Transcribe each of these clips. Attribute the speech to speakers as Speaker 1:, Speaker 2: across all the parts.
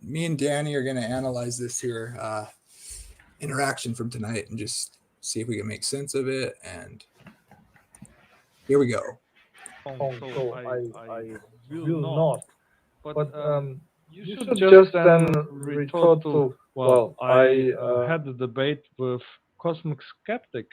Speaker 1: me and Danny are gonna analyze this here interaction from tonight and just see if we can make sense of it. And here we go.
Speaker 2: So I will not. But you should just then retort to, well, I had a debate with Cosmic Skeptic,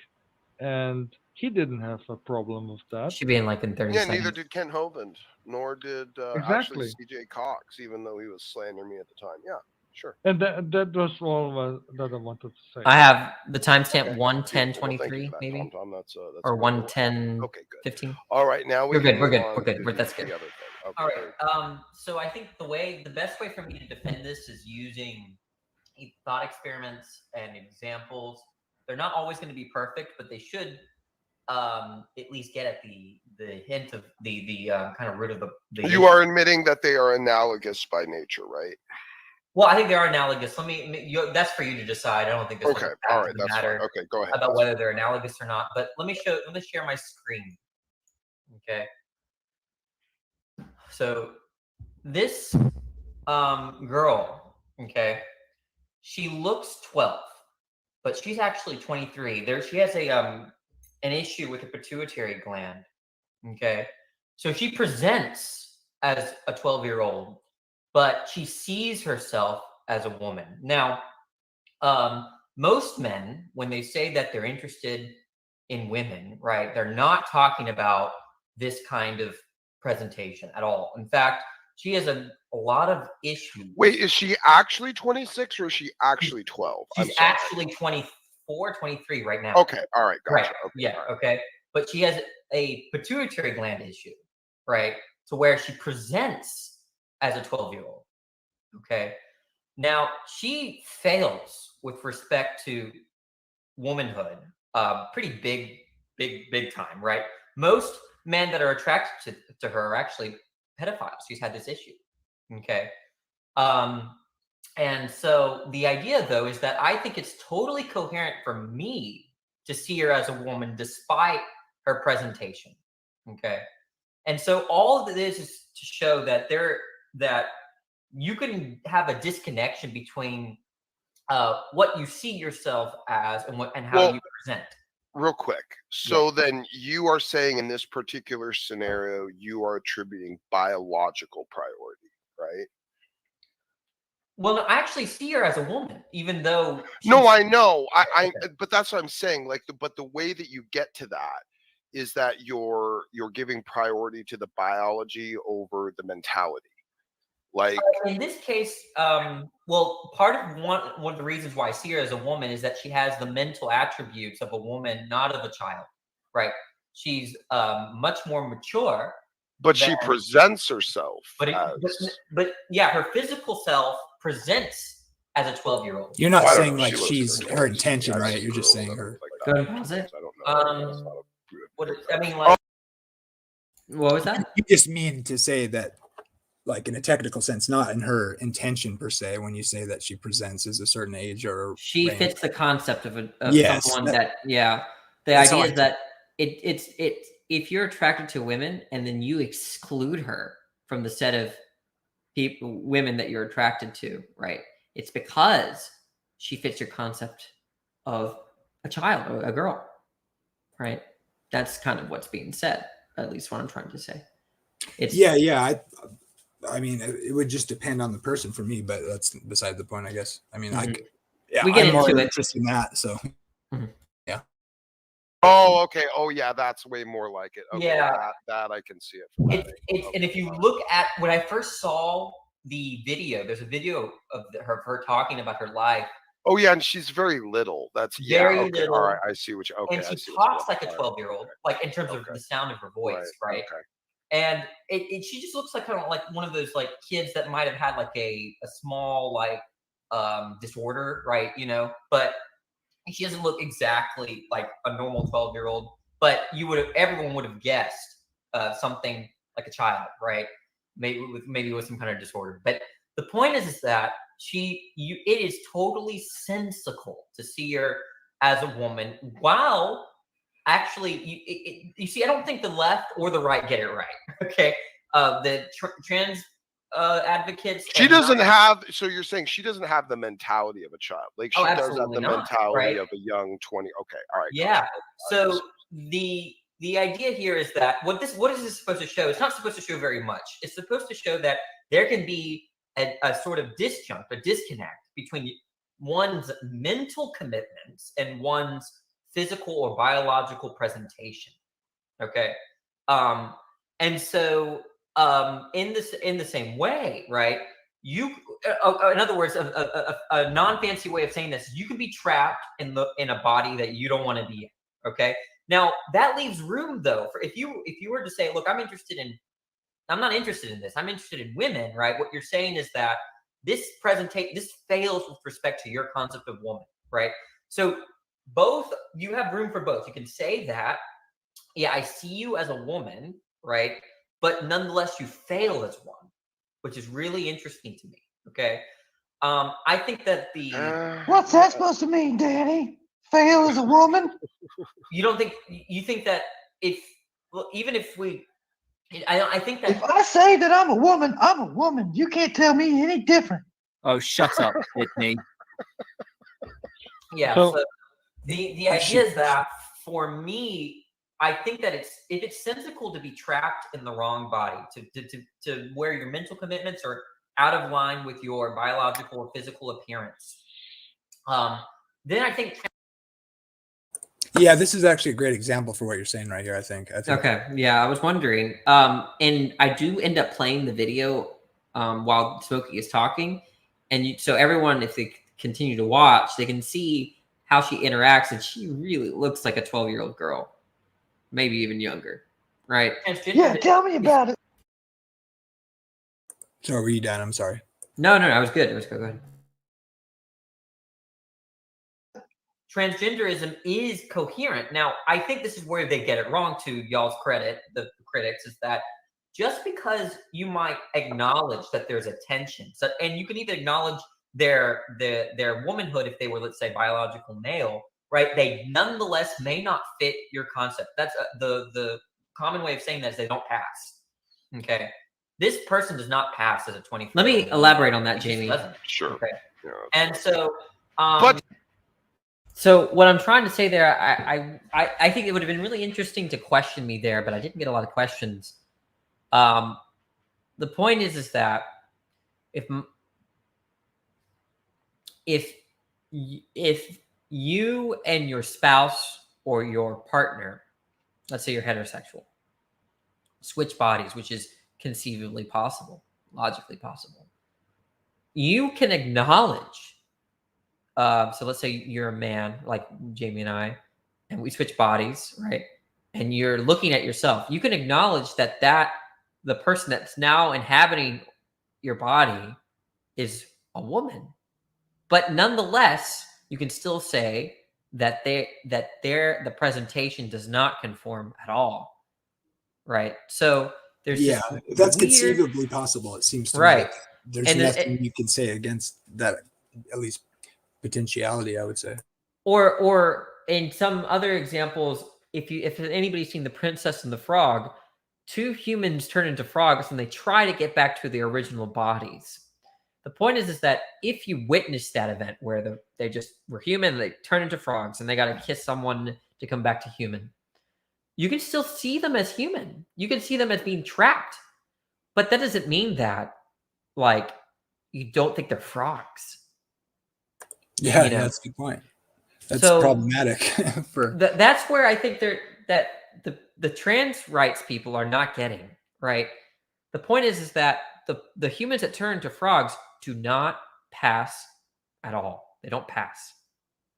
Speaker 2: and he didn't have a problem with that.
Speaker 3: Should be in like in 30
Speaker 4: Yeah,
Speaker 3: seconds.
Speaker 4: neither did Ken Hovind, nor did
Speaker 2: Exactly.
Speaker 4: actually CJ Cox, even though he was slandering me at the time. Yeah, sure.
Speaker 2: And that was all that I wanted to say.
Speaker 3: I have the timestamp
Speaker 4: Okay.
Speaker 3: 1:10:23,
Speaker 4: Well,
Speaker 3: maybe,
Speaker 4: Tom. That's
Speaker 3: or
Speaker 4: very well.
Speaker 3: 1:10:15.
Speaker 4: Okay, good. All right, now
Speaker 3: We're good. We're good.
Speaker 4: on
Speaker 3: We're good.
Speaker 4: to
Speaker 3: That's
Speaker 4: the
Speaker 3: good.
Speaker 4: other thing. Okay,
Speaker 3: All right. So I think the best way for me to defend this is using thought experiments and examples. They're not always going to be perfect, but they should at least get at the hint of the kind of root of the.
Speaker 4: You are admitting that they are analogous by nature, right?
Speaker 3: Well, I think they are analogous. That's for you to decide. I don't think this
Speaker 4: Okay. All right. That's
Speaker 3: matter
Speaker 4: fine. Okay. Go ahead.
Speaker 3: about whether they're analogous or not. But let me share my screen. Okay. So this girl, okay, she looks 12, but she's actually 23. She has an issue with the pituitary gland. Okay. So she presents as a 12-year-old, but she sees herself as a woman. Now, most men, when they say that they're interested in women, right, they're not talking about this kind of presentation at all. In fact, she has a lot of issues.
Speaker 4: Wait, is she actually 26 or is she actually 12?
Speaker 3: She's actually 24, 23 right now.
Speaker 4: Okay. All right. Gotcha.
Speaker 3: Right.
Speaker 4: Okay,
Speaker 3: Yeah.
Speaker 4: right.
Speaker 3: Okay. But she has a pituitary gland issue, right? To where she presents as a 12-year-old. Okay. Now she fails with respect to womanhood. Pretty big time, right? Most men that are attracted to her are actually pedophiles. She's had this issue. Okay. And so the idea, though, is that I think it's totally coherent for me to see her as a woman despite her presentation. Okay. And so all of this is to show that you can have a disconnection between what you see yourself as and how you present.
Speaker 4: Real quick. So then you are saying in this particular scenario, you are attributing biological priority, right?
Speaker 3: Well, no, I actually see her as a woman, even though.
Speaker 4: No, I know. But that's what I'm saying. But the way that you get to that is that you're giving priority to the biology over the mentality. Like
Speaker 3: in this case, well, part of one of the reasons why I see her as a woman is that she has the mental attributes of a woman, not of a child, right? She's much more mature.
Speaker 4: But she presents herself.
Speaker 3: But yeah, her physical self presents as a 12-year-old.
Speaker 1: You're not saying like she's her intention, right? You're just saying her.
Speaker 3: Go ahead and pause it. I mean, like, what was that?
Speaker 1: You just mean to say that, like in a technical sense, not in her intention per se, when you say that she presents as a certain age or
Speaker 3: she
Speaker 1: range.
Speaker 3: Fits the concept of someone that the idea is that it's if you're attracted to women and then you exclude her from the set of women that you're attracted to, right? It's because she fits your concept of a child or a girl, right? That's kind of what's being said, at least what I'm trying to say.
Speaker 1: I mean, it would just depend on the person for me, but that's beside the point, I guess. I mean,
Speaker 3: we get
Speaker 1: I'm more
Speaker 3: into
Speaker 1: interested in that, so yeah.
Speaker 4: Oh, okay. Oh, yeah, that's way more like it. Okay,
Speaker 3: yeah,
Speaker 4: that I can see it.
Speaker 3: And if you look at when I first saw the video, there's a video of her talking about her life.
Speaker 4: Oh yeah, and she's very little. That's
Speaker 3: very little.
Speaker 4: All right, I see what you. Okay,
Speaker 3: and she talks like a 12-year-old, like in terms of the sound of her voice, right?
Speaker 4: Okay.
Speaker 3: And she just looks like kind of like one of those like kids that might have had like a small like disorder, right? You know, but she doesn't look exactly like a normal 12-year-old. But everyone would have guessed something like a child, right? Maybe with some kind of disorder. But the point is that it is totally sensical to see her as a woman, while actually you see, I don't think the left or the right get it right. Okay, the trans advocates.
Speaker 4: She doesn't have. So you're saying she doesn't have the mentality of a child. Like she does have the mentality of a young 20. Okay, all right.
Speaker 3: Yeah. So the idea here is that what is this supposed to show? It's not supposed to show very much. It's supposed to show that there can be a sort of disjunct, a disconnect between one's mental commitments and one's physical or biological presentation. Okay. And so in the same way, right? In other words, a non-fancy way of saying this, you can be trapped in a body that you don't want to be in. Okay. Now that leaves room though for if you were to say, look, I'm not interested in this. I'm interested in women, right? What you're saying is that this fails with respect to your concept of woman, right? So you have room for both. You can say that, yeah, I see you as a woman, right? But nonetheless, you fail as one, which is really interesting to me. Okay. I think that
Speaker 5: what's that supposed to mean, Danny? Fail as a woman?
Speaker 3: You think that even if we, I think that
Speaker 5: if I say that I'm a woman, I'm a woman. You can't tell me any different.
Speaker 6: Oh, shut up, Sydney.
Speaker 3: Yeah. So the idea is that for me, I think that if it's sensical to be trapped in the wrong body, to where your mental commitments are out of line with your biological or physical appearance, then I think.
Speaker 1: Yeah, this is actually a great example for what you're saying right here. I think.
Speaker 3: Okay. Yeah, I was wondering, and I do end up playing the video while Smokey is talking, and so everyone, if they continue to watch, they can see how she interacts, and she really looks like a 12-year-old girl. Maybe even younger, right?
Speaker 5: Yeah, tell me about it.
Speaker 1: Sorry, were you done? I'm sorry.
Speaker 3: No, I was good. Go ahead. Transgenderism is coherent. Now, I think this is where they get it wrong, to y'all's credit, the critics, is that just because you might acknowledge that there's a tension, and you can even acknowledge their womanhood if they were, let's say, biological male, right? They nonetheless may not fit your concept. That's the common way of saying that is they don't pass. Okay. This person does not pass as a 24. Let me elaborate on that, Jamie.
Speaker 4: Sure.
Speaker 3: Okay.
Speaker 4: Yeah.
Speaker 3: And so, so what I'm trying to say there, I think it would have been really interesting to question me there, but I didn't get a lot of questions. The point is that if you and your spouse or your partner, let's say you're heterosexual, switch bodies, which is conceivably possible, logically possible, you can acknowledge. So let's say you're a man like Jamie and I, and we switch bodies, right? And you're looking at yourself. You can acknowledge that the person that's now inhabiting your body is a woman. But nonetheless, you can still say that the presentation does not conform at all, right? So there's
Speaker 1: that's conceivably possible. It seems to me like there's nothing you can say against that, at least potentiality, I would say.
Speaker 3: Or in some other examples, if anybody's seen The Princess and the Frog, two humans turn into frogs and they try to get back to their original bodies. The point is that if you witness that event where they just were human, they turn into frogs and they got to kiss someone to come back to human, you can still see them as human. You can see them as being trapped, but that doesn't mean that like you don't think they're frogs.
Speaker 1: Yeah, that's a good point. That's problematic for
Speaker 3: that's where I think that the trans rights people are not getting, right? The point is that the humans that turn to frogs do not pass at all. They don't pass.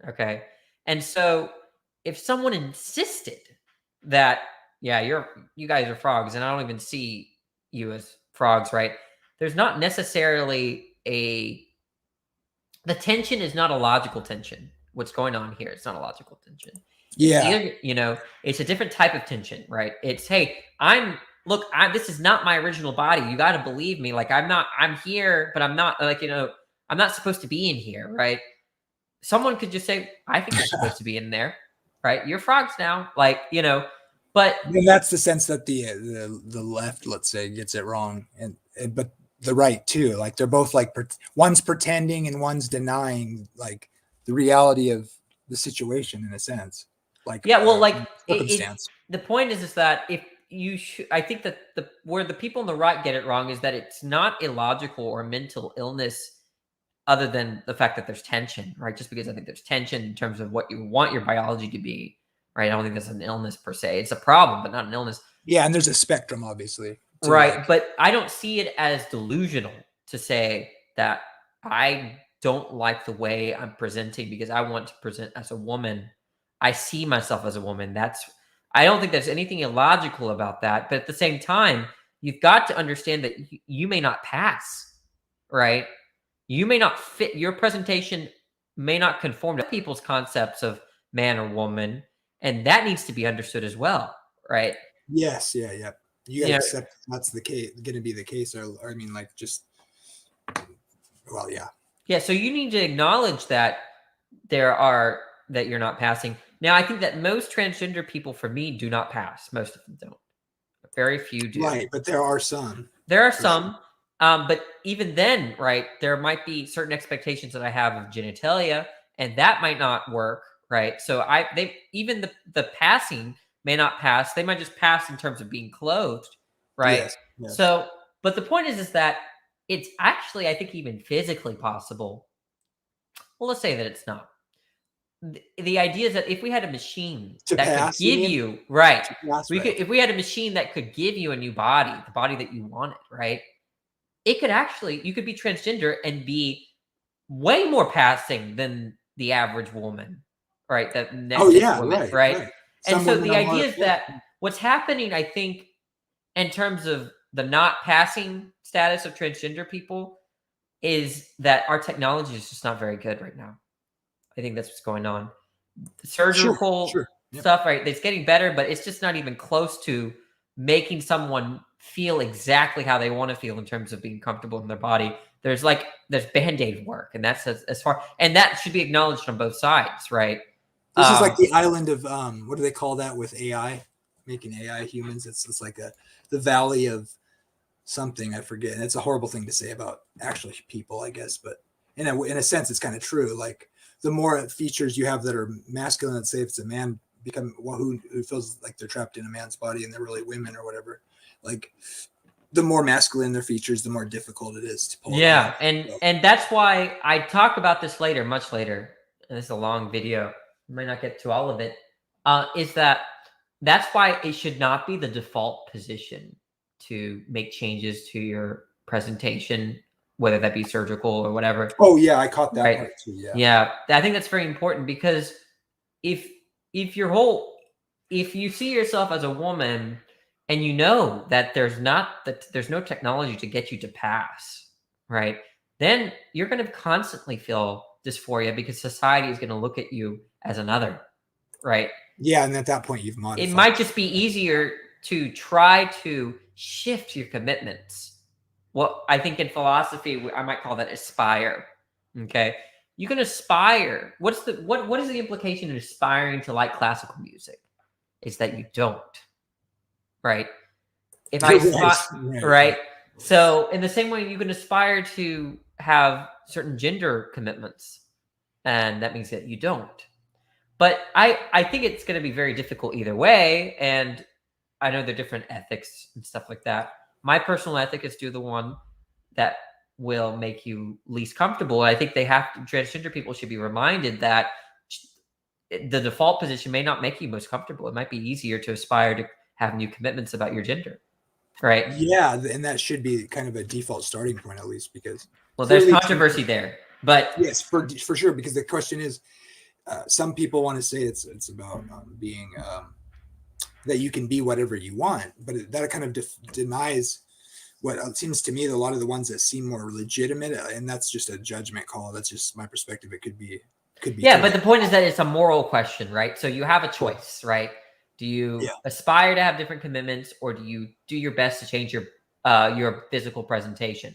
Speaker 3: Okay. And so if someone insisted that, yeah, you guys are frogs and I don't even see you as frogs, right? There's not necessarily the tension is not a logical tension. What's going on here? It's not a logical tension.
Speaker 1: Yeah.
Speaker 3: It's a different type of tension, right? It's, hey, this is not my original body. You got to believe me. Like, I'm here, but I'm not I'm not supposed to be in here, right? Someone could just say, I think you're supposed to be in there, right? You're frogs now. Like, but
Speaker 1: and that's the sense that the left, let's say, gets it wrong. But the right too. Like they're both like one's pretending and one's denying like the reality of the situation in a sense. Like
Speaker 3: Yeah, well, like
Speaker 1: circumstance.
Speaker 3: the point is that if you I think that where the people on the right get it wrong is that it's not illogical or mental illness other than the fact that there's tension, right? Just because I think there's tension in terms of what you want your biology to be, right? I don't think that's an illness per se. It's a problem, but not an illness.
Speaker 1: Yeah, and there's a spectrum, obviously.
Speaker 3: Right,
Speaker 1: like,
Speaker 3: but I don't see it as delusional to say that I don't like the way I'm presenting because I want to present as a woman. I see myself as a woman. I don't think there's anything illogical about that. But at the same time, you've got to understand that you may not pass, right? You may not fit, your presentation may not conform to people's concepts of man or woman. And that needs to be understood as well, right?
Speaker 1: Yes, yeah. You gotta accept that's the case, going to be the case, or I mean, like, just yeah.
Speaker 3: So you need to acknowledge that that you're not passing. Now, I think that most transgender people, for me, do not pass. Most of them don't. Very few do.
Speaker 1: Right, but there are some.
Speaker 3: There are some, but even then, right, there might be certain expectations that I have of genitalia, and that might not work, right? So even the passing may not pass. They might just pass in terms of being clothed, right?
Speaker 1: Yes.
Speaker 3: So, but the point is that it's actually, I think, even physically possible. Well, let's say that it's not. The idea is that if we had a machine that could give you, right, if we had a machine that could give you a new body, the body that you wanted, right, it could actually, you could be transgender and be way more passing than the average woman, right? That woman, right? And so the idea is that what's happening, I think, in terms of the not passing status of transgender people, is that our technology is just not very good right now. I think that's what's going on. The surgical stuff, right? It's getting better, but it's just not even close to making someone feel exactly how they want to feel in terms of being comfortable in their body. There's Band-Aid work, and that's as far, and that should be acknowledged on both sides, right?
Speaker 1: This is like the island of what do they call that with AI, making AI humans? It's like the valley of something, I forget. And it's a horrible thing to say about actually people, I guess, but in a sense, it's kind of true. Like the more features you have that are masculine, let's say if it's a man become who feels like they're trapped in a man's body and they're really women or whatever, like the more masculine their features, the more difficult it is to pull.
Speaker 3: Yeah, and that's why I talk about this later, much later. And this is a long video. I might not get to all of it. Is that's why it should not be the default position to make changes to your presentation, whether that be surgical or whatever.
Speaker 1: Oh yeah, I caught that part too.
Speaker 3: Yeah, I think that's very important because if you see yourself as a woman and you know that there's no technology to get you to pass, right? Then you're going to constantly feel dysphoria because society is going to look at you as another, right?
Speaker 1: Yeah, and at that point you've modified.
Speaker 3: It might just be easier to try to shift your commitments. Well, I think in philosophy, I might call that aspire. Okay. You can aspire. What is the implication of aspiring to like classical music? Is that you don't. Right? If I right. So in the same way, you can aspire to have certain gender commitments. And that means that you don't. But I think it's going to be very difficult either way. And I know there are different ethics and stuff like that. My personal ethic is do the one that will make you least comfortable. I think transgender people should be reminded that the default position may not make you most comfortable. It might be easier to aspire to have new commitments about your gender. Right.
Speaker 1: Yeah. And that should be kind of a default starting point, at least, because.
Speaker 3: Well, there's controversy there, but.
Speaker 1: Yes, for sure. Because the question is, some people want to say it's about being that you can be whatever you want, but that kind of denies what it seems to me that a lot of the ones that seem more legitimate, and that's just a judgment call. That's just my perspective. It could be.
Speaker 3: Yeah, but the point is that it's a moral question, right? So you have a choice, right? Do you aspire to have different commitments, or do you do your best to change your physical presentation?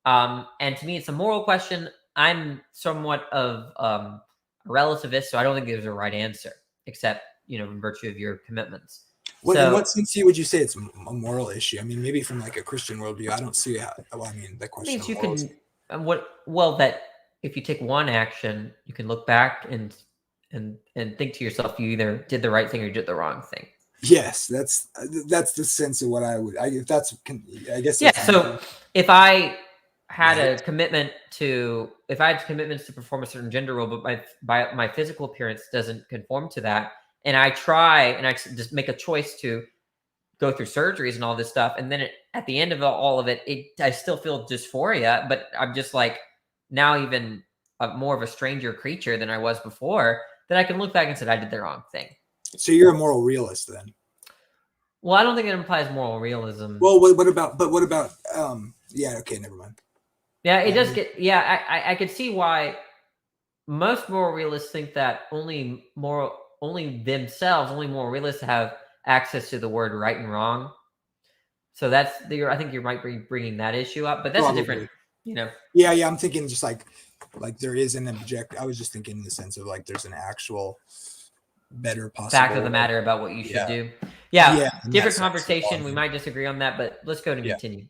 Speaker 3: And to me, it's a moral question. I'm somewhat of a relativist, so I don't think there's a right answer, except in virtue of your commitments.
Speaker 1: What,
Speaker 3: So-
Speaker 1: in what sense would you say it's a moral issue? I mean, maybe from like a Christian worldview, I don't see how. Well, I mean, the question
Speaker 3: means
Speaker 1: of
Speaker 3: you
Speaker 1: morals.
Speaker 3: can that if you take one action, you can look back and think to yourself, you either did the right thing or you did the wrong thing.
Speaker 1: Yes, that's the sense of what I would. I guess.
Speaker 3: Yeah.
Speaker 1: That's
Speaker 3: So if I had
Speaker 1: Right.
Speaker 3: a commitment to, if I had commitments to perform a certain gender role, but my physical appearance doesn't conform to that, and I try and I just make a choice to go through surgeries and all this stuff, and then at the end of all of it, I still feel dysphoria, but I'm just like now even more of a stranger creature than I was before. Then I can look back and say I did the wrong thing.
Speaker 1: So you're a moral realist then.
Speaker 3: Well, I don't think it implies moral realism.
Speaker 1: Well, what about? But what about? Yeah. Okay. Never mind.
Speaker 3: Yeah, it does get. Yeah, I could see why most moral realists think that only moral realists have access to the word right and wrong. So I think you might be bringing that issue up, but that's
Speaker 1: Probably.
Speaker 3: a different,
Speaker 1: Yeah. I'm thinking just like there is an object. I was just thinking in the sense of like there's an actual better possible
Speaker 3: fact of the matter about what you should do.
Speaker 1: Yeah,
Speaker 3: Yeah,
Speaker 1: in
Speaker 3: different
Speaker 1: that sense,
Speaker 3: conversation. We
Speaker 1: yeah.
Speaker 3: might disagree on that, but let's go and continue.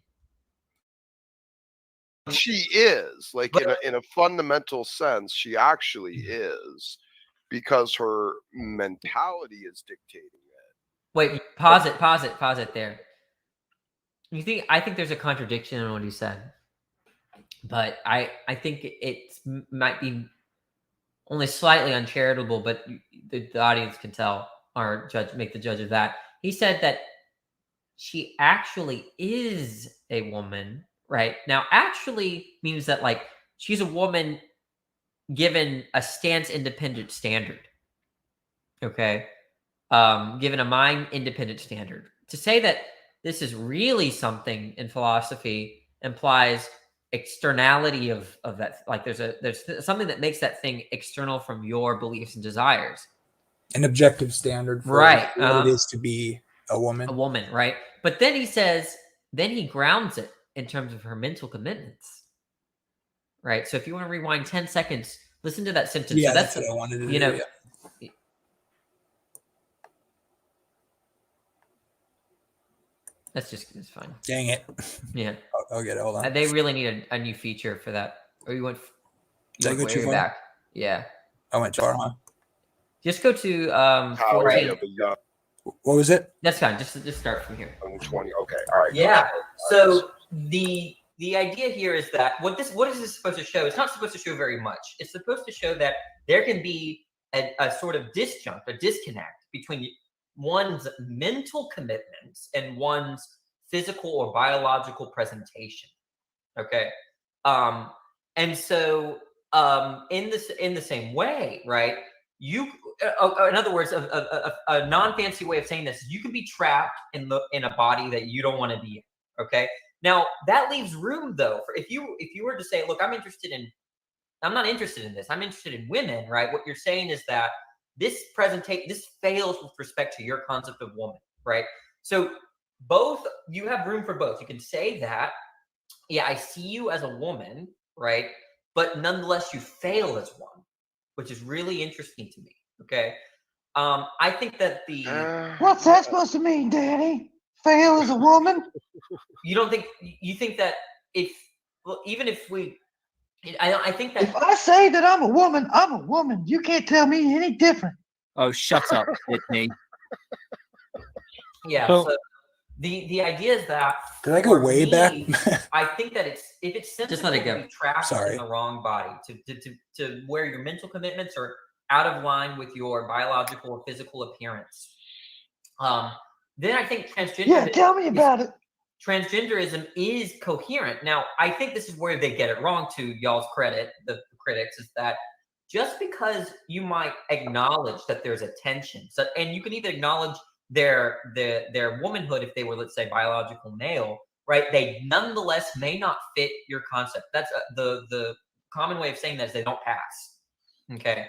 Speaker 4: She is like in a fundamental sense, she actually is, because her mentality is dictating it.
Speaker 3: Wait, pause it there. I think there's a contradiction in what he said, but I think it might be only slightly uncharitable, but the audience can tell or make the judge of that. He said that she actually is a woman, right? Now, actually means that like she's a woman given a stance-independent standard. Okay. Given a mind-independent standard. To say that this is really something in philosophy implies externality of that. Like there's something that makes that thing external from your beliefs and desires.
Speaker 1: An objective standard for
Speaker 3: Right.
Speaker 1: what it is to be a woman.
Speaker 3: A woman, right? But then he says, then he grounds it in terms of her mental commitments. Right. So if you want to rewind 10 seconds, listen to that sentence.
Speaker 1: Yeah,
Speaker 3: So
Speaker 1: that's what I wanted to do. Yeah.
Speaker 3: It's fine.
Speaker 1: Dang it.
Speaker 3: Yeah.
Speaker 1: I'll get it. Hold on.
Speaker 3: They really need a new feature for that. Or you went way
Speaker 1: far?
Speaker 3: back. Yeah.
Speaker 1: I went too far, huh?
Speaker 3: Just go to
Speaker 4: 14.
Speaker 1: What was it?
Speaker 3: That's fine. Just start from here.
Speaker 4: 20. Okay. All right.
Speaker 3: Yeah. So the idea here is that what is this supposed to show? It's not supposed to show very much. It's supposed to show that there can be a sort of disconnect between one's mental commitments and one's physical or biological presentation. Okay. And so in the same way, right? In other words, a non-fancy way of saying this is you can be trapped in a body that you don't want to be in. Okay. Now that leaves room though for if you were to say, look, I'm not interested in this. I'm interested in women, right? What you're saying is that this fails with respect to your concept of woman, right? So you have room for both. You can say that, yeah, I see you as a woman, right? But nonetheless, you fail as one, which is really interesting to me. Okay. I think that
Speaker 5: What's that supposed to mean, Daddy? Fail as a woman?
Speaker 3: You think that even if we, I think that
Speaker 5: if I say that I'm a woman, I'm a woman. You can't tell me any different.
Speaker 6: Oh, shut up, Sydney.
Speaker 3: Yeah. So the idea is that
Speaker 1: did I go way back?
Speaker 3: I think that if it's sensible to be trapped in the wrong body, to where your mental commitments are out of line with your biological or physical appearance, then I think transgender.
Speaker 5: Yeah, tell me about it.
Speaker 3: Transgenderism is coherent. Now, I think this is where they get it wrong. To y'all's credit, the critics, is that just because you might acknowledge that there's a tension, and you can either acknowledge their womanhood if they were, let's say, biological male, right? They nonetheless may not fit your concept. That's the common way of saying that is they don't pass. Okay,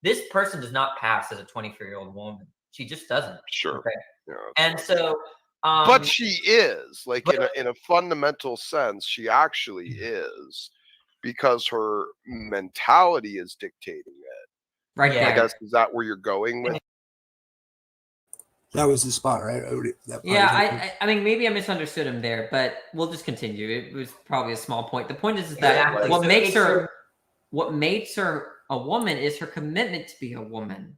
Speaker 3: this person does not pass as a 24-year-old woman. She just doesn't.
Speaker 4: Sure.
Speaker 3: Okay,
Speaker 4: yeah,
Speaker 3: and so.
Speaker 4: But she is like in a fundamental sense, she actually is, because her mentality is dictating it.
Speaker 3: Right.
Speaker 4: I guess is that where you're going with?
Speaker 1: That was the spot, right? That
Speaker 3: Yeah,
Speaker 1: part
Speaker 3: I mean, maybe I misunderstood him there, but we'll just continue. It was probably a small point. The point is that
Speaker 4: Exactly.
Speaker 3: what
Speaker 4: So
Speaker 3: makes her a woman is her commitment to be a woman,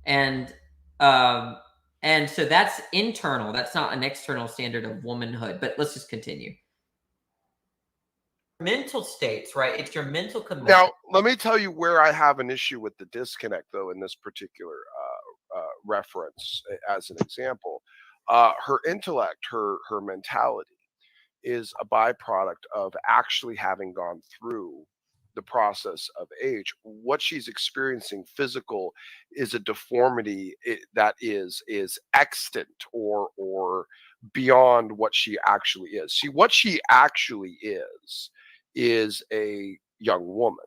Speaker 3: and um, and so that's internal. That's not an external standard of womanhood. But let's just continue. Mental states, right? It's your mental commitment.
Speaker 4: Now, let me tell you where I have an issue with the disconnect, though, in this particular reference, as an example. Her intellect, her mentality, is a byproduct of actually having gone through the process of age. What she's experiencing physical is a deformity that is extant or beyond what she actually is. See, what she actually is a young woman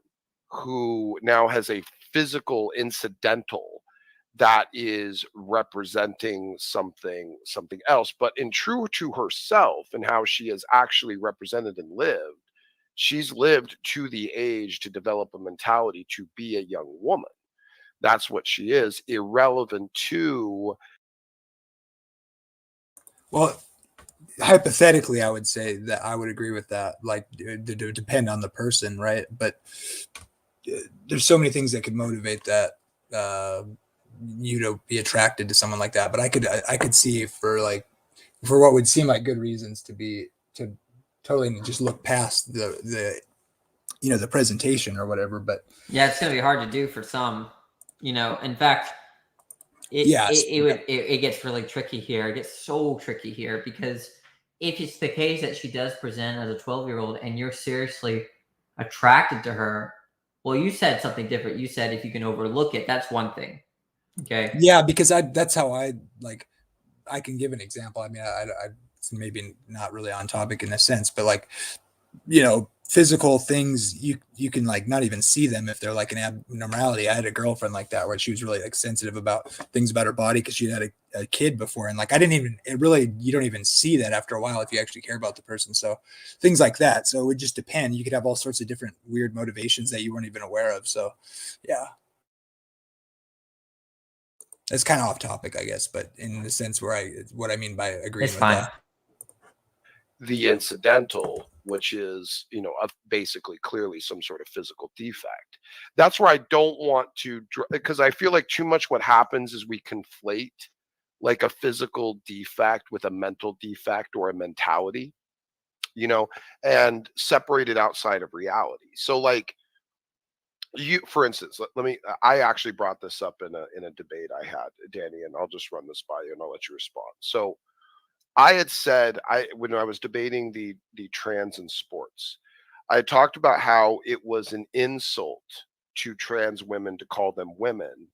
Speaker 4: who now has a physical incidental that is representing something else. But in true to herself and how she is actually represented and lived, she's lived to the age to develop a mentality to be a young woman. That's what she is, irrelevant to.
Speaker 1: Well, hypothetically, I would say that I would agree with that. Like, to depend on the person, right? But there's so many things that could motivate that. You to be attracted to someone like that, but I could see for what would seem like good reasons to totally just look past the the presentation or whatever. But
Speaker 3: Yeah, it's gonna be hard to do for some. In fact, it gets really tricky here. It gets so tricky here because if it's the case that she does present as a 12-year-old and you're seriously attracted to her, well, you said something different. You said if you can overlook it, that's one thing. Okay.
Speaker 1: Yeah, because that's how I can give an example. I mean, I maybe not really on topic in a sense, but physical things, you can not even see them if they're like an abnormality. I had a girlfriend like that where she was really sensitive about things about her body because she'd had a kid before, and you don't even see that after a while if you actually care about the person. So things like that. So it would just depend. You could have all sorts of different weird motivations that you weren't even aware of. So yeah. It's kind of off topic, I guess, but in the sense what I mean by agreeing with that.
Speaker 4: The incidental, which is, basically clearly some sort of physical defect. That's where I don't want to, because I feel like too much what happens is we conflate like a physical defect with a mental defect or a mentality, and separate it outside of reality. So for instance, I actually brought this up in a debate I had, Danny, and I'll just run this by you and I'll let you respond. So I had said, when I was debating the trans in sports, I talked about how it was an insult to trans women to call them women,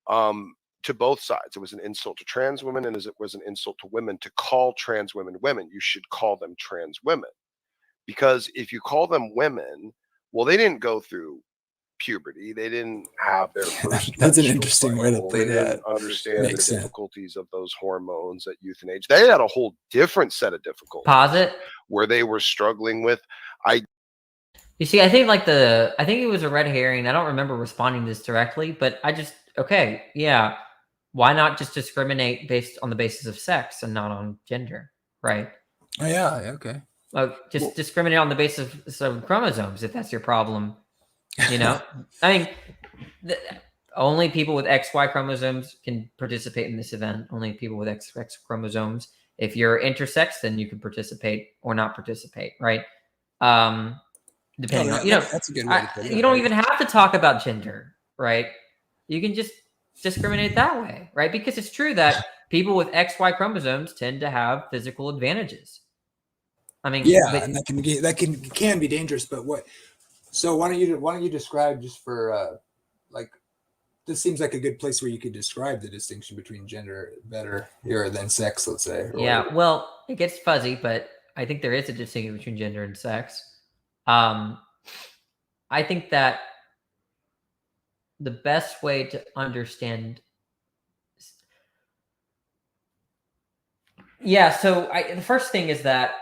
Speaker 4: to both sides. It was an insult to trans women, and as it was an insult to women to call trans women women. You should call them trans women, because if you call them women, well, they didn't go through puberty. They didn't have their first.
Speaker 1: That's an interesting way to put that.
Speaker 4: Understand the difficulties of those hormones at youth and age. They had a whole different set of difficulties.
Speaker 3: Posit
Speaker 4: where they were struggling with.
Speaker 3: You see, I think I think it was a red herring. I don't remember responding to this directly, but yeah. Why not just discriminate based on the basis of sex and not on gender, right?
Speaker 1: Oh yeah, okay.
Speaker 3: Discriminate on the basis of chromosomes if that's your problem. I mean, only people with XY chromosomes can participate in this event. Only people with XX chromosomes. If you're intersex, then you can participate or not participate, right? Depending on,
Speaker 1: that's a good way to put it.
Speaker 3: You don't even have to talk about gender, right? You can just discriminate that way, right? Because it's true that people with XY chromosomes tend to have physical advantages. I mean,
Speaker 1: and that can be dangerous. But what? So why don't you describe, just for this seems like a good place where you could describe the distinction between gender better here than sex, let's say.
Speaker 3: Yeah, well, it gets fuzzy, but I think there is a distinction between gender and sex. I think that the best way to understand. Yeah, so the first thing is that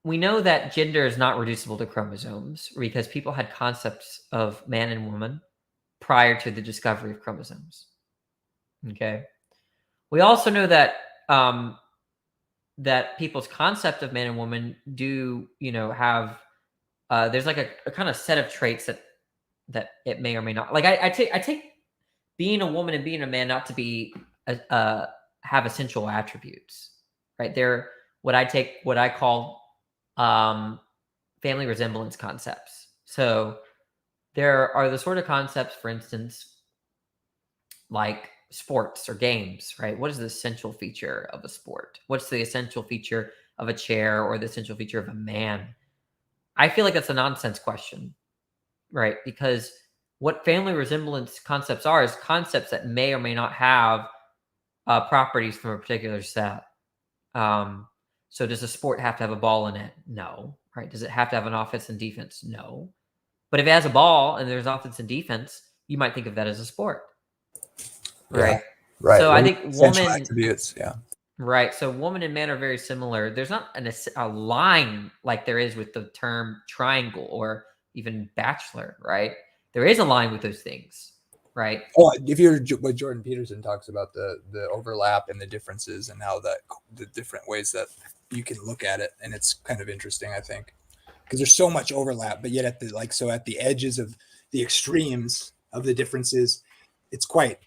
Speaker 3: we know that gender is not reducible to chromosomes because people had concepts of man and woman prior to the discovery of chromosomes. Okay. We also know that that people's concept of man and woman do, have there's like a kind of set of traits that it may or may not. Like I take being a woman and being a man not to be have essential attributes, right? They're what I call family resemblance concepts. So there are the sort of concepts, for instance, like sports or games, right? What is the essential feature of a sport? What's the essential feature of a chair or the essential feature of a man? I feel like that's a nonsense question, right? Because what family resemblance concepts are is concepts that may or may not have properties from a particular set. So does a sport have to have a ball in it? No. Right? Does it have to have an offense and defense? No. But if it has a ball and there's offense and defense, you might think of that as a sport. Right.
Speaker 1: Yeah, right.
Speaker 3: So I think
Speaker 1: Essential
Speaker 3: woman
Speaker 1: attributes. Yeah.
Speaker 3: Right. So woman and man are very similar. There's not a line like there is with the term triangle or even bachelor, right? There is a line with those things, right?
Speaker 1: Oh, if you're what Jordan Peterson talks about the overlap and the differences and how the different ways that you can look at it, and it's kind of interesting, I think, because there's so much overlap, but yet at the edges of the extremes of the differences, it's quite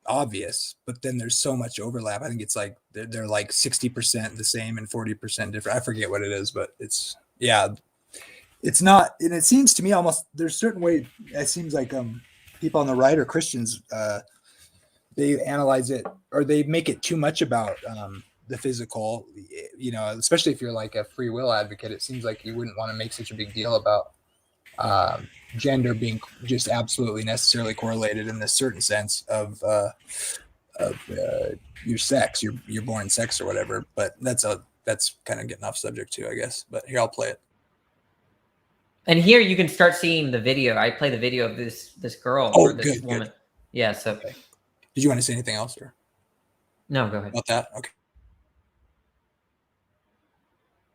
Speaker 1: obvious, but then there's so much overlap. I think it's like they're like 60% the same and 40% different. I forget what it is, but it's not, and it seems to me almost there's certain way it seems like people on the right or Christians they analyze it or they make it too much about the physical, especially if you're like a free will advocate. It seems like you wouldn't want to make such a big deal about gender being just absolutely necessarily correlated in this certain sense of your sex, your born sex or whatever. But that's kind of getting off subject too, I guess. But here, I'll play it.
Speaker 3: And here you can start seeing the video. I play the video of this girl or this woman. Good. Yeah. So,
Speaker 1: okay. Did you want to say anything else, or
Speaker 3: no? Go ahead.
Speaker 1: About that. Okay.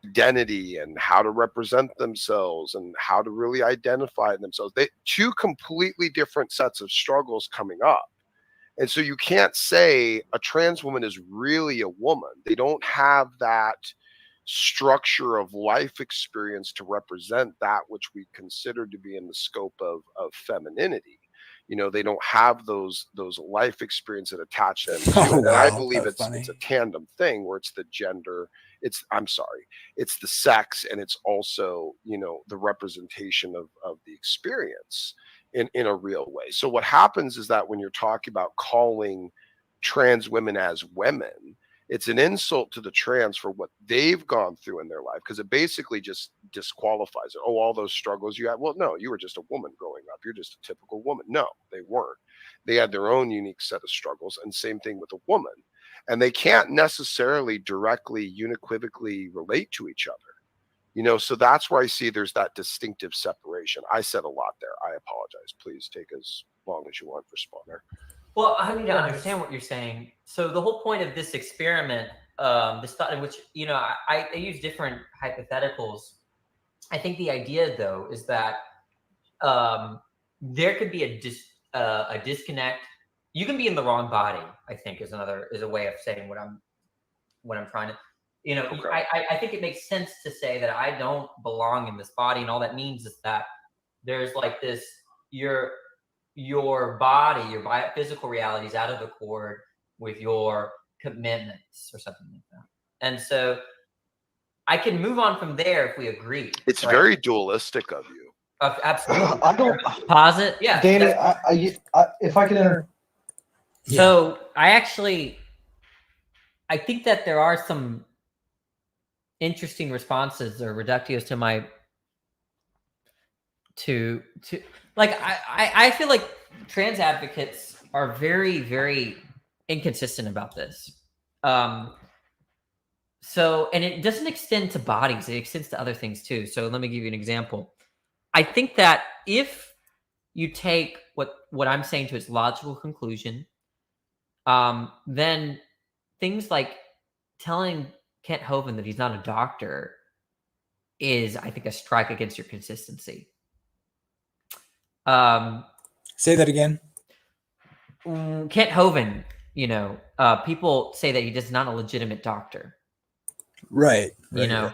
Speaker 4: Identity and how to represent themselves and how to really identify themselves. Two completely different sets of struggles coming up. And so you can't say a trans woman is really a woman. They don't have that structure of life experience to represent that which we consider to be in the scope of femininity. They don't have those life experiences that attach them to it. And I believe it's a tandem thing where it's the gender, it's the sex, and it's also, the representation of the experience in a real way. So what happens is that when you're talking about calling trans women as women, it's an insult to the trans for what they've gone through in their life, because it basically just disqualifies it. Oh, all those struggles you had. Well, no, you were just a woman growing up. You're just a typical woman. No, they weren't. They had their own unique set of struggles, and same thing with a woman. And they can't necessarily directly, unequivocally relate to each other. So that's where I see there's that distinctive separation. I said a lot there. I apologize. Please take as long as you want for Spawner.
Speaker 3: Well, I need to understand what you're saying. So the whole point of this experiment, this thought in which, I use different hypotheticals. I think the idea, though, is that there could be a disconnect. You can be in the wrong body, I think, is a way of saying what I'm trying to. Okay. I think it makes sense to say that I don't belong in this body, and all that means is that there's like this your body, your physical reality is out of accord with your commitments or something like that. And so I can move on from there if we agree.
Speaker 4: It's right? Very dualistic of you.
Speaker 3: Absolutely.
Speaker 5: I don't
Speaker 3: pause it. Yeah.
Speaker 5: Danny, if I can enter.
Speaker 3: So I think that there are some interesting responses or reductios to my to like I feel like trans advocates are very, very inconsistent about this. So, and it doesn't extend to bodies, it extends to other things too. So let me give you an example. I think that if you take what I'm saying to its logical conclusion, then things like telling Kent Hovind that he's not a doctor is, I think, a strike against your consistency.
Speaker 1: Say that again.
Speaker 3: Kent Hovind, you know, people say that he is not a legitimate doctor.
Speaker 1: Right.
Speaker 3: You know,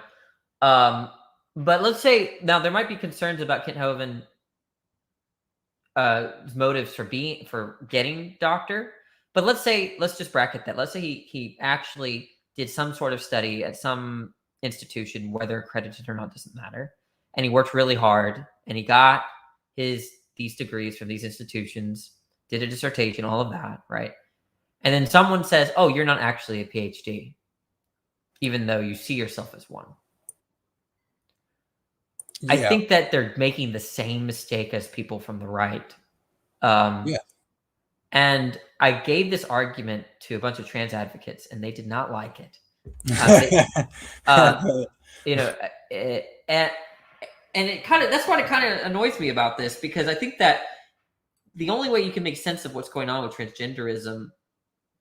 Speaker 3: but let's say now there might be concerns about Kent Hovind motives for getting doctor, but let's just bracket that. Let's say he actually did some sort of study at some institution, whether accredited or not doesn't matter, and he worked really hard and he got these degrees from these institutions, did a dissertation, all of that, right? And then someone says, "Oh, you're not actually a PhD, even though you see yourself as one."
Speaker 1: Yeah.
Speaker 3: I think that they're making the same mistake as people from the right.
Speaker 1: Yeah.
Speaker 3: And I gave this argument to a bunch of trans advocates, and they did not like it. You know, and it that's what it kind of annoys me about this, because I think that the only way you can make sense of what's going on with transgenderism,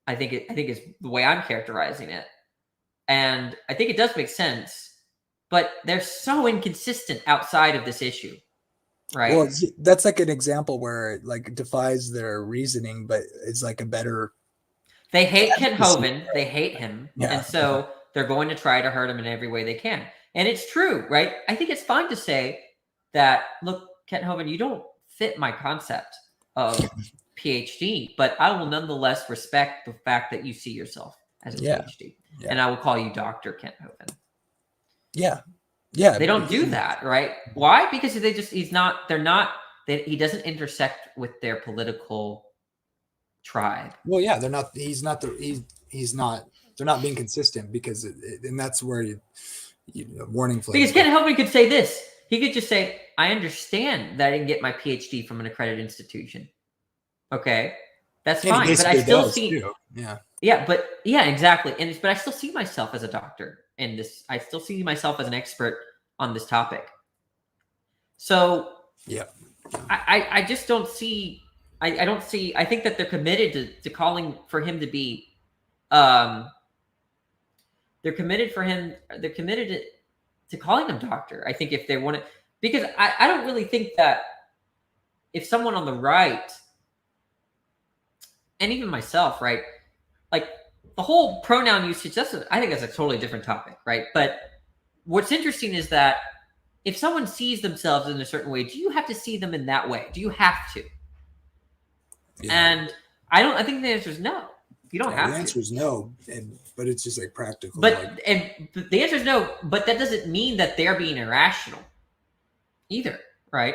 Speaker 3: I think is the way I'm characterizing it, and I think it does make sense. But they're so inconsistent outside of this issue, right?
Speaker 1: Well, that's like an example where it like defies their reasoning, but it's like a better.
Speaker 3: They hate Kent Hovind. They hate him,
Speaker 1: Yeah.
Speaker 3: and so they're going to try to hurt him in every way they can. And it's true, right? I think it's fine to say that, look, Kent Hovind, you don't fit my concept of PhD, but I will nonetheless respect the fact that you see yourself as a PhD, and I will call you Dr. Kent Hovind.
Speaker 1: Yeah. Yeah.
Speaker 3: They don't do that, right? Why? Because he doesn't intersect with their political tribe.
Speaker 1: Well, yeah, they're not being consistent, because and that's where warning flags.
Speaker 3: Because Kent Hovind could say this. He could just say, I understand that I didn't get my PhD from an accredited institution. Okay. That's fine. But I still see exactly. But I still see myself as a doctor in this. I still see myself as an expert on this topic. So I just don't see I don't see. I think that they're committed to calling for him to be they're committed to calling him doctor. I think if they want to, because I don't really think that if someone on the right, and even myself, right, like the whole pronoun usage, I think that's a totally different topic, right? But what's interesting is that if someone sees themselves in a certain way, do you have to see them in that way? Do you have to? Yeah. And I think the answer is no. You don't have to.
Speaker 1: The answer is no, but it's just like practical.
Speaker 3: But the answer is no, but that doesn't mean that they're being irrational either, right?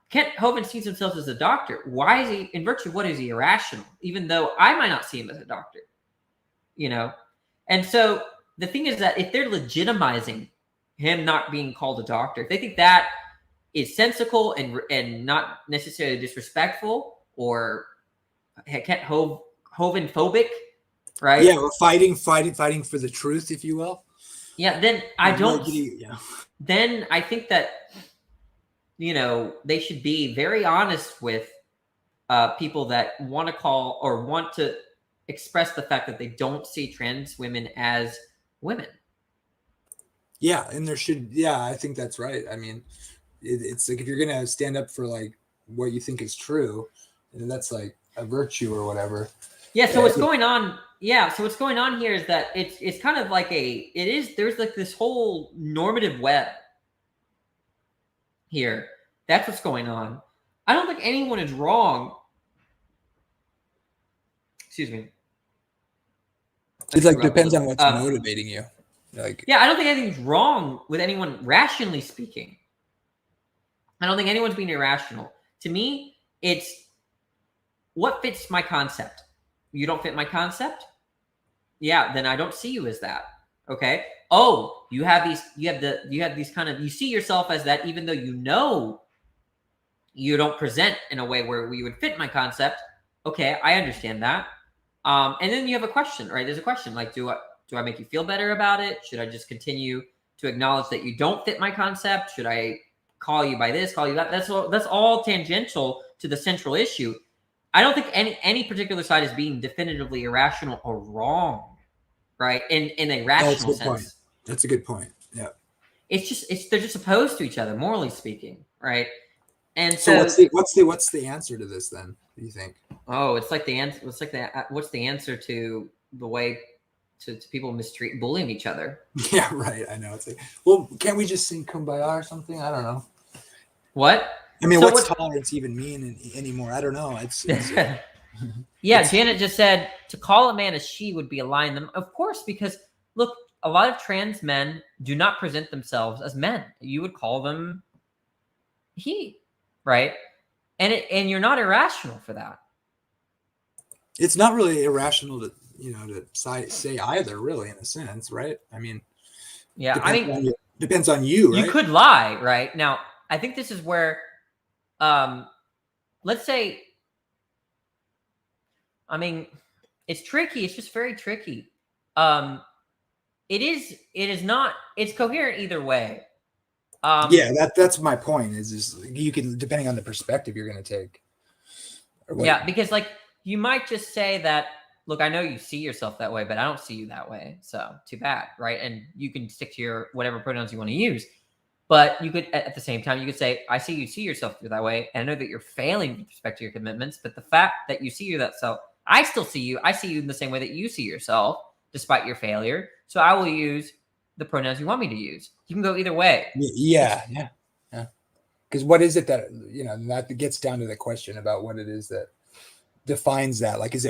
Speaker 3: Kent Hovind sees himself as a doctor. Why is he, in virtue of what is he irrational? Even though I might not see him as a doctor, you know? And so the thing is that if they're legitimizing him not being called a doctor, if they think that is sensical and not necessarily disrespectful or Kent Hovind phobic, right?
Speaker 1: Yeah, we're fighting for the truth, if you will.
Speaker 3: Yeah, then then I think that, you know, they should be very honest with people that want to call or want to express the fact that they don't see trans women as women.
Speaker 1: Yeah, and there should, I think that's right. I mean, it's like if you're going to stand up for like what you think is true, and that's like a virtue or whatever.
Speaker 3: Yeah, so what's going on? Yeah, so what's going on here is that it's kind of like there's like this whole normative web here. That's what's going on. I don't think anyone is wrong. Excuse me.
Speaker 1: It like depends on what's motivating you. Like,
Speaker 3: yeah, I don't think anything's wrong with anyone, rationally speaking. I don't think anyone's being irrational. To me, it's what fits my concept. You don't fit my concept? Yeah, then I don't see you as that. Okay. Oh, you see yourself as that, even though you know you don't present in a way where we would fit my concept. Okay, I understand that. And then you have a question, right? There's a question like, do I make you feel better about it? Should I just continue to acknowledge that you don't fit my concept? Should I call you by this, call you that? That's all tangential to the central issue. I don't think any particular side is being definitively irrational or wrong, right? In a rational sense.
Speaker 1: Point. That's a good point. Yeah.
Speaker 3: They're just opposed to each other, morally speaking, right? And
Speaker 1: So what's the answer to this then? Do you think?
Speaker 3: Oh, it's like the answer. It's like what's the answer to the way to people bullying each other?
Speaker 1: Yeah, right. I know. It's like, well, can't we just sing "Kumbaya" or something? I don't know.
Speaker 3: What?
Speaker 1: I mean,
Speaker 3: So
Speaker 1: what's tolerance even mean anymore? I don't know. It's
Speaker 3: yeah. Janet just said to call a man a she would be a lie in them, of course, because look, a lot of trans men do not present themselves as men. You would call them he, right? And you're not irrational for that.
Speaker 1: It's not really irrational to say either, really, in a sense, right? I mean,
Speaker 3: yeah,
Speaker 1: depends on you, right?
Speaker 3: You could lie, right? Now, I think this is where, let's say, I mean, it's tricky. It's just very tricky. It is not. It's coherent either way.
Speaker 1: Yeah, that's my point. Is just you can, depending on the perspective you're going to take.
Speaker 3: Yeah, because like you might just say that. Look, I know you see yourself that way, but I don't see you that way. So too bad, right? And you can stick to your whatever pronouns you want to use. But you could, at the same time, you could say, I see yourself that way. And I know that you're failing with respect to your commitments. But the fact that you see you that self, I still see you. I see you in the same way that you see yourself, despite your failure. So I will use the pronouns you want me to use. You can go either way.
Speaker 1: Yeah. Because what is it that, that gets down to the question about what it is that defines that? Like, is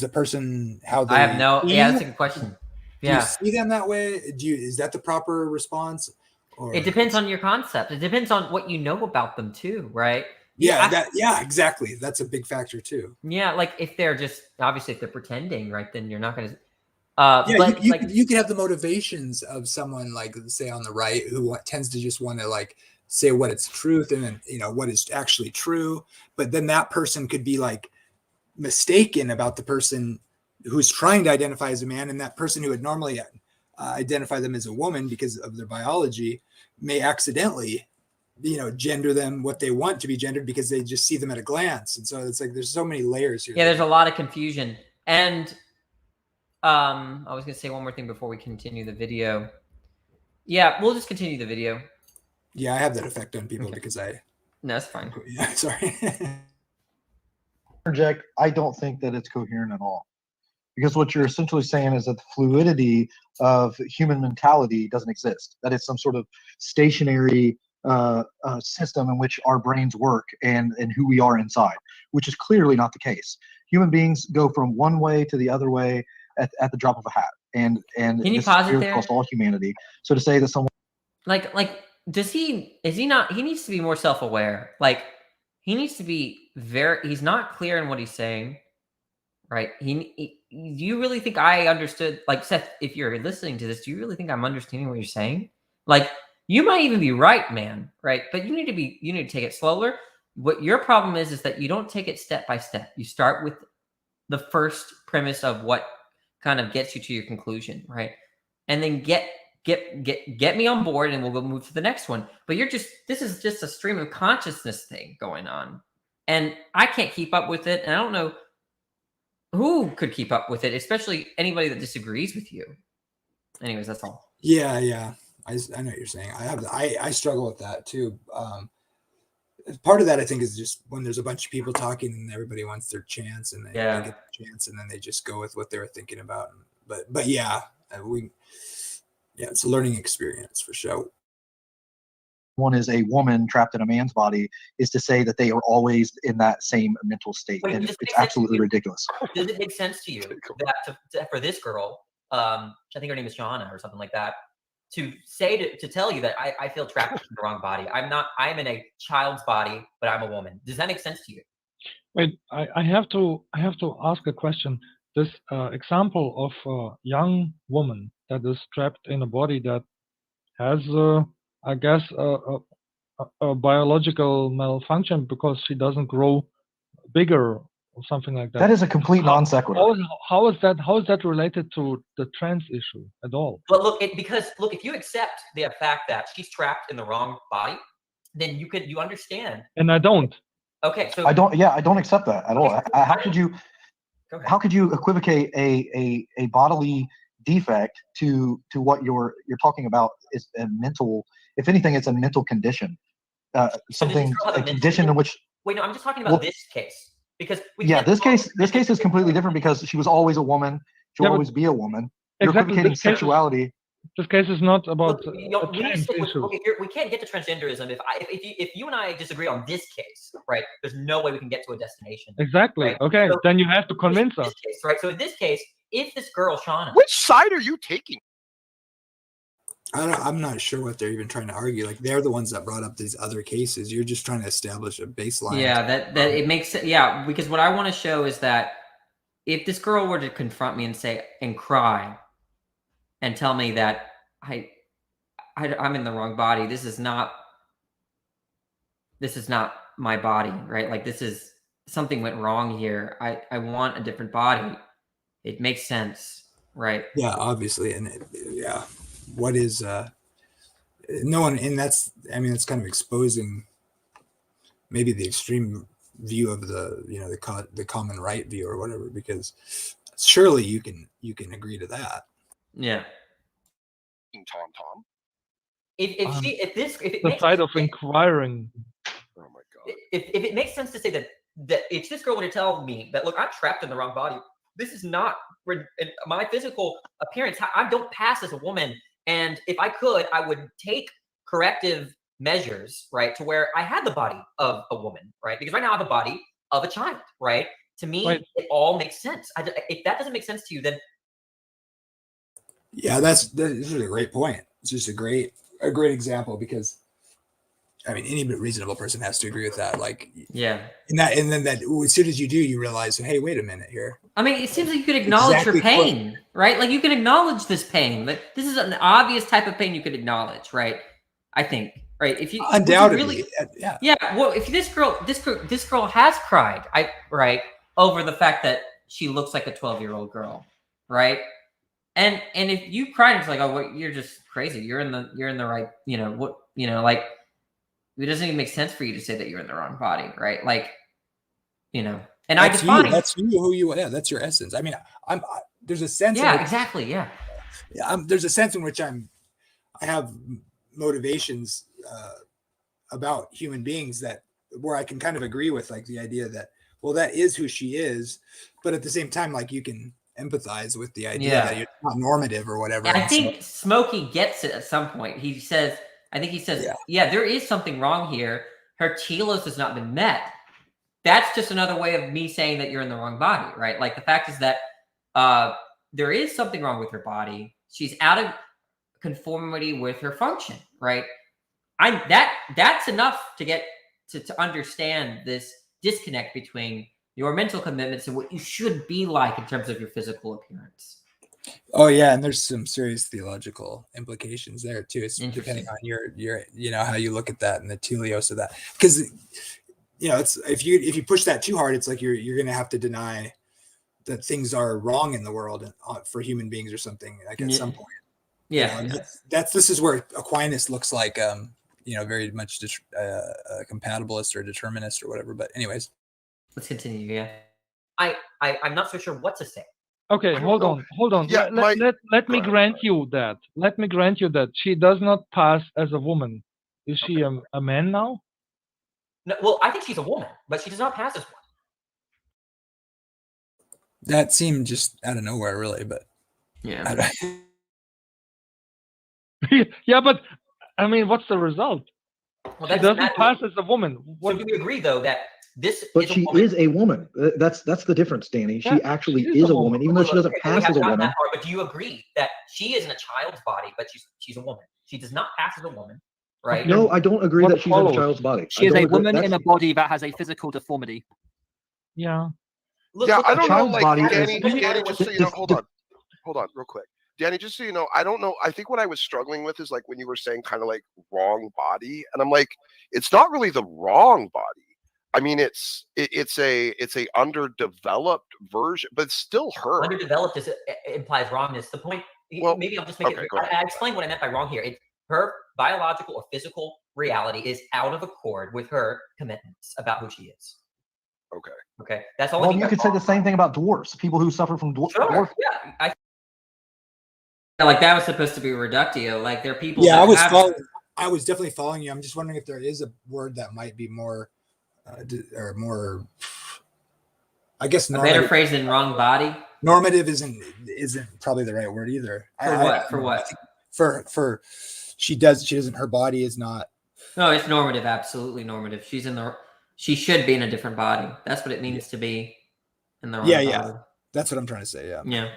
Speaker 1: the person how they...
Speaker 3: I have no... Yeah, that's a good question.
Speaker 1: Do you see them that way? Is that the proper response? Or
Speaker 3: it depends on your concept. It depends on what you know about them too, right?
Speaker 1: Yeah, exactly. That's a big factor too.
Speaker 3: Yeah, like if they're just... Obviously, if they're pretending, right, then you're not going to...
Speaker 1: you could have the motivations of someone, like, say, on the right, who tends to just want to, like, say what it's truth and then, what is actually true. But then that person could be, like, mistaken about the person who's trying to identify as a man, and that person who would normally identify them as a woman because of their biology may accidentally, gender them what they want to be gendered because they just see them at a glance. And so it's like there's so many layers here.
Speaker 3: Yeah, there's a lot of confusion. And I was going to say one more thing before we continue the video. Yeah, we'll just continue the video.
Speaker 1: Yeah, I have that effect on people because I...
Speaker 3: No, that's fine.
Speaker 1: Yeah, sorry.
Speaker 7: Interject, I don't think that it's coherent at all. Because what you're essentially saying is that the fluidity of human mentality doesn't exist. That it's some sort of stationary system in which our brains work and who we are inside, which is clearly not the case. Human beings go from one way to the other way at the drop of a hat. And
Speaker 3: Can you pause it there?
Speaker 7: Across all humanity. So to say that someone...
Speaker 3: is he not... He needs to be more self-aware. Like, he needs to be he's not clear in what he's saying, right? Do you really think I understood, like, Seth, if you're listening to this, do you really think I'm understanding what you're saying? Like, you might even be right, man, right? But you need to take it slower. What your problem is that you don't take it step by step. You start with the first premise of what kind of gets you to your conclusion, right? And then get me on board and we'll go move to the next one. But this is just a stream of consciousness thing going on. And I can't keep up with it. And I don't know who could keep up with it, especially anybody that disagrees with you. Anyways, that's all.
Speaker 1: Yeah. I know what you're saying. I struggle with that too. Part of that, I think, is just when there's a bunch of people talking and everybody wants their chance and they get their chance and then they just go with what they were thinking about. But yeah, it's a learning experience for sure.
Speaker 7: One is a woman trapped in a man's body is to say that they are always in that same mental state.
Speaker 3: Wait,
Speaker 7: and it's absolutely ridiculous.
Speaker 3: Does it make sense to you that for this girl, I think her name is Johanna or something like that, to tell you that I feel trapped in the wrong body? I'm in a child's body, but I'm a woman. Does that make sense to you?
Speaker 2: Wait, I have to ask a question. This example of a young woman that is trapped in a body that has, I guess, a biological malfunction because she doesn't grow bigger or something like that.
Speaker 7: That is a complete non sequitur.
Speaker 2: How is that related to the trans issue at all?
Speaker 3: But look, if you accept the fact that she's trapped in the wrong body, then you understand.
Speaker 2: And I don't.
Speaker 3: Okay, so
Speaker 7: I don't accept that at all. How could you equivocate a bodily defect to what you're talking about is a mental, if anything, it's a mental condition. something, a condition in which.
Speaker 3: Wait, no, I'm just talking about this case because
Speaker 7: this case is completely different because she was always a woman. She'll always be a woman. You're equivocating sexuality.
Speaker 2: This case is not about
Speaker 3: we can't get to transgenderism if you and I disagree on this case, right? There's no way we can get to a destination.
Speaker 2: Exactly.
Speaker 3: Right?
Speaker 2: Okay,
Speaker 3: so
Speaker 2: then you have to convince us.
Speaker 3: Case, right? So in this case, if this girl, Shauna,
Speaker 4: which side are you taking?
Speaker 1: I'm not sure what they're even trying to argue. Like they're the ones that brought up these other cases. You're just trying to establish a baseline.
Speaker 3: Yeah, that it makes sense. Yeah, because what I want to show is that if this girl were to confront me and say and cry and tell me that I'm in the wrong body, this is not my body, right? Like this is something went wrong here. I want a different body. It makes sense, right?
Speaker 1: Yeah, obviously, and what is no one, and that's kind of exposing maybe the extreme view of the common right view or whatever, because surely you can agree to that.
Speaker 3: Yeah.
Speaker 4: Tom.
Speaker 3: If it
Speaker 2: the
Speaker 3: makes
Speaker 2: side
Speaker 3: sense,
Speaker 2: of inquiring.
Speaker 4: Oh my god.
Speaker 3: If it makes sense to say that if this girl were to tell me that, look, I'm trapped in the wrong body, this is not my physical appearance. I don't pass as a woman, and if I could, I would take corrective measures, right, to where I had the body of a woman, right? Because right now I have a body of a child, right? To me, it all makes sense. If that doesn't make sense to you, then
Speaker 1: yeah, this is a great point. It's just a great example because any reasonable person has to agree with that. Like,
Speaker 3: yeah,
Speaker 1: and then that as soon as you do, you realize, hey, wait a minute here.
Speaker 3: It seems like you could acknowledge your pain, right? Like you can acknowledge this pain. Like this is an obvious type of pain you could acknowledge, right? I think, right? If you
Speaker 1: undoubtedly,
Speaker 3: yeah. Well, if this girl has cried, over the fact that she looks like a 12-year-old girl, right? And if you cried, it's like, oh, well, you're just crazy. You're in the right, like it doesn't even make sense for you to say that you're in the wrong body, right? Like, and
Speaker 1: that's who you are. Yeah, that's your essence. There's a sense.
Speaker 3: Yeah, exactly. Yeah.
Speaker 1: There's a sense in which I have motivations about human beings where I can kind of agree with, like the idea that, well, that is who she is, but at the same time, like you can empathize with the idea that you're not normative or whatever.
Speaker 3: And I think Smokey gets it at some point. He says, yeah, there is something wrong here. Her telos has not been met. That's just another way of me saying that you're in the wrong body, right? Like the fact is that there is something wrong with her body. She's out of conformity with her function, right? That's enough to get to understand this disconnect between your mental commitments and what you should be like in terms of your physical appearance.
Speaker 1: Oh yeah, and there's some serious theological implications there too. It's depending on your how you look at that and the teleos of that, because it's if you push that too hard, it's like you're going to have to deny that things are wrong in the world for human beings or something, like at some point.
Speaker 3: Yeah,
Speaker 1: this is where Aquinas looks like very much a compatibilist or a determinist or whatever. But anyways,
Speaker 3: let's continue. Yeah, I'm not so sure what to say.
Speaker 2: Okay, hold on.
Speaker 4: Yeah,
Speaker 2: let me grant you that. Let me grant you that she does not pass as a woman. Is she a man now?
Speaker 3: No, well, I think she's a woman, but she does not pass as one.
Speaker 1: That seemed just out of nowhere, really. But
Speaker 3: yeah,
Speaker 2: yeah, but what's the result? Well, she doesn't pass as a woman.
Speaker 3: So do we agree, though, that
Speaker 7: But she is a woman. That's the difference, Danny. She actually is a woman, even though she doesn't pass as a woman.
Speaker 3: But do you agree that she is in a child's body, but she's a woman? She does not pass as a woman, right?
Speaker 7: No, I don't agree that she's in a child's body.
Speaker 6: She is a woman in a body that has a physical deformity.
Speaker 2: Yeah.
Speaker 4: I don't know, like,
Speaker 7: Danny,
Speaker 4: just so you know, hold on, real quick. Danny, just so you know, I don't know. I think what I was struggling with is like when you were saying kind of like wrong body, and I'm like, it's not really the wrong body. It's a underdeveloped version, but it's still her.
Speaker 3: Underdeveloped implies wrongness. The point, maybe I'll just make it. I explain what I meant by wrong here. Her biological or physical reality is out of accord with her commitments about who she is. Okay. That's all.
Speaker 7: Well, you could say the same thing about dwarfs. People who suffer from dwarf.
Speaker 3: Yeah, like that was supposed to be a reductio. Like there are people.
Speaker 1: Yeah, I was following. I was definitely following you. I'm just wondering if there is a word that might be more, or more, I guess,
Speaker 3: A better
Speaker 1: normative.
Speaker 3: phrase than wrong body.
Speaker 1: Normative isn't probably the right word either.
Speaker 3: For what? For what?
Speaker 1: For she doesn't. Her body is not.
Speaker 3: No, it's normative. Absolutely normative. She should be in a different body. That's what it means to be in the wrong body.
Speaker 1: That's what I'm trying to say.
Speaker 3: Yeah.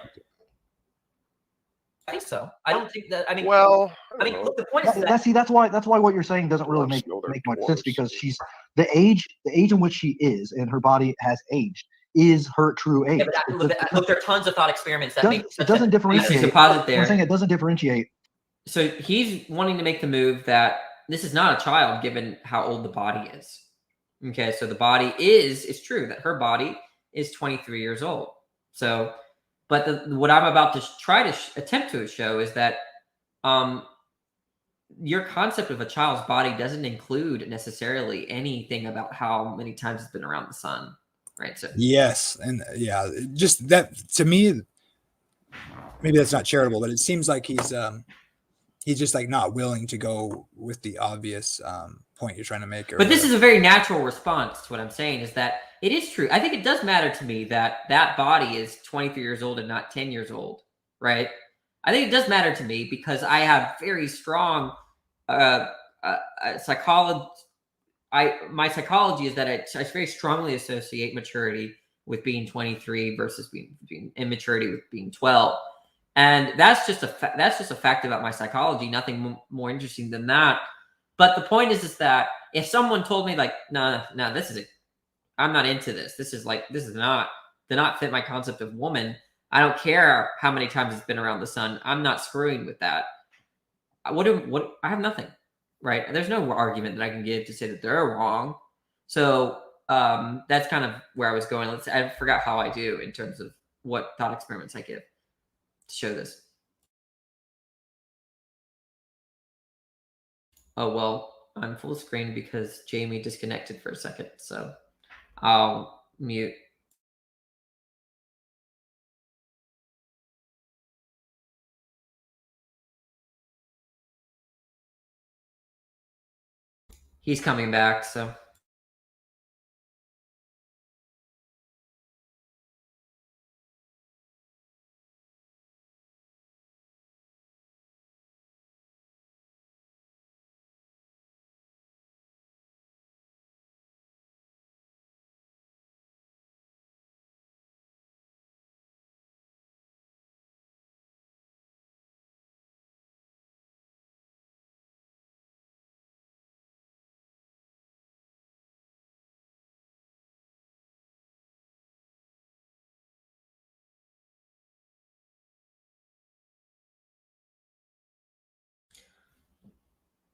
Speaker 3: I think so. I don't think that. I mean,
Speaker 4: Well,
Speaker 3: look, the point is
Speaker 7: that's why what you're saying doesn't really make much sense, because she's the age in which she is and her body has aged is her true age.
Speaker 3: Yeah, look, there are tons of thought experiments that make
Speaker 7: it doesn't differentiate. I'm saying it doesn't differentiate.
Speaker 3: So he's wanting to make the move that this is not a child, given how old the body is. Okay, so the body it's true that her body is 23 years old. So, but what I'm about to try to attempt to show is that your concept of a child's body doesn't include necessarily anything about how many times it's been around the sun, right? So
Speaker 1: yes, and yeah, just that to me, maybe that's not charitable, but it seems like he's just like not willing to go with the obvious point you're trying to make.
Speaker 3: But this is a very natural response to what I'm saying, is that it is true. I think it does matter to me that that body is 23 years old and not 10 years old, right? I think it does matter to me because I have very strong psychology. My psychology is that I very strongly associate maturity with being 23 versus being immaturity with being 12. And that's just a fact about my psychology. Nothing more interesting than that. But the point is that if someone told me like, no, I'm not into this. This is not fit my concept of woman. I don't care how many times it's been around the sun. I'm not screwing with that. I have nothing, right? There's no argument that I can give to say that they're wrong. So that's kind of where I was going. I forgot how I do in terms of what thought experiments I give to show this. Oh, well, I'm full screen because Jamie disconnected for a second. So I'll mute. He's coming back, so.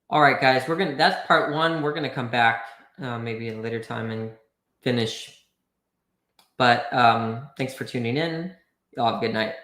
Speaker 3: All right, guys, that's part one. We're gonna come back maybe at a later time and finish. But thanks for tuning in. Y'all have a good night.